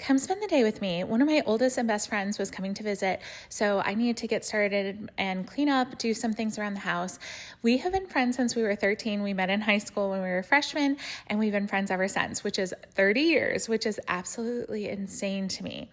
come spend the day with me. One of my oldest and best friends was coming to visit, so I needed to get started and clean up, do some things around the house. We have been friends since we were 13. We met in high school when we were freshmen, and we've been friends ever since, which is 30 years, which is absolutely insane to me.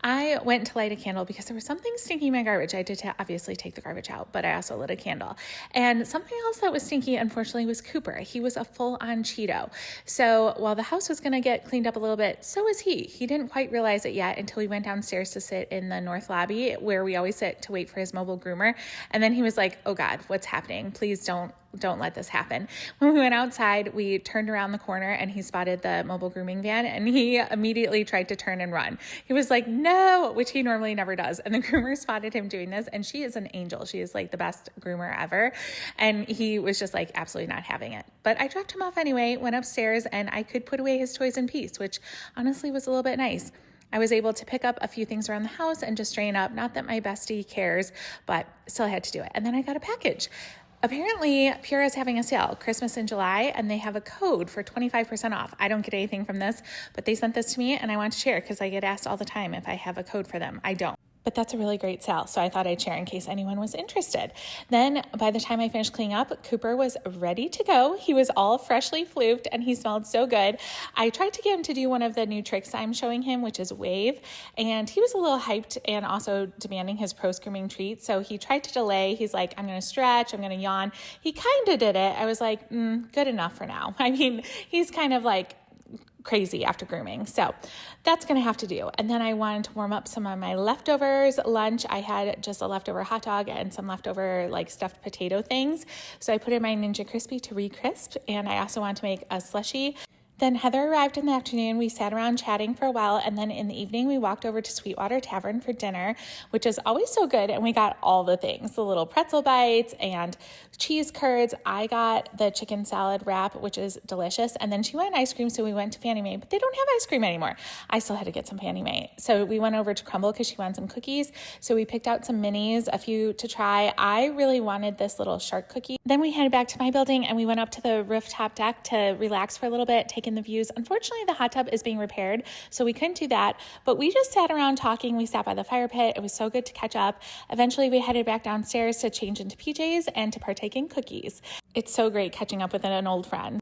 I went to light a candle because there was something stinky in my garbage. I did obviously take the garbage out, but I also lit a candle. And something else that was stinky, unfortunately, was Cooper. He was a full-on Cheeto. So while the house was going to get cleaned up a little bit, so was he. He didn't quite realize it yet until we went downstairs to sit in the north lobby where we always sit to wait for his mobile groomer. And then he was like, oh God, what's happening? Please don't let this happen. When we went outside, we turned around the corner and he spotted the mobile grooming van and he immediately tried to turn and run. He was like, no, which he normally never does. And the groomer spotted him doing this, and she is an angel. She is like the best groomer ever. And he was just like absolutely not having it. But I dropped him off anyway, went upstairs, and I could put away his toys in peace, which honestly was a little bit nice. I was able to pick up a few things around the house and just strain up. Not that my bestie cares, but still had to do it. And then I got a package. Apparently, Pura is having a sale, Christmas in July, and they have a code for 25% off. I don't get anything from this, but they sent this to me, and I want to share because I get asked all the time if I have a code for them. I don't. But that's a really great sale, so I thought I'd share in case anyone was interested. Then by the time I finished cleaning up, Cooper was ready to go. He was all freshly floofed and he smelled so good. I tried to get him to do one of the new tricks I'm showing him, which is wave, and he was a little hyped and also demanding his post-grooming treat. So he tried to delay. He's like, I'm going to stretch, I'm going to yawn. He kind of did it. I was like, good enough for now. I mean, he's kind of like crazy after grooming. So that's going to have to do. And then I wanted to warm up some of my leftovers. Lunch, I had just a leftover hot dog and some leftover like stuffed potato things. So I put in my Ninja Crispy to re-crisp. And I also wanted to make a slushie. Then Heather arrived in the afternoon. We sat around chatting for a while, and then in the evening we walked over to Sweetwater Tavern for dinner, which is always so good, and we got all the things, the little pretzel bites and cheese curds. I got the chicken salad wrap, which is delicious, and then she wanted ice cream, so we went to Fannie Mae, but they don't have ice cream anymore. I still had to get some Fannie Mae. So we went over to Crumble because she wanted some cookies, so we picked out some minis, a few to try. I really wanted this little shark cookie. Then we headed back to my building, and we went up to the rooftop deck to relax for a little bit, take in the views. Unfortunately, the hot tub is being repaired, so we couldn't do that, but we just sat around talking. We sat by the fire pit. It was so good to catch up. Eventually, we headed back downstairs to change into PJs and to partake in cookies. It's so great catching up with an old friend.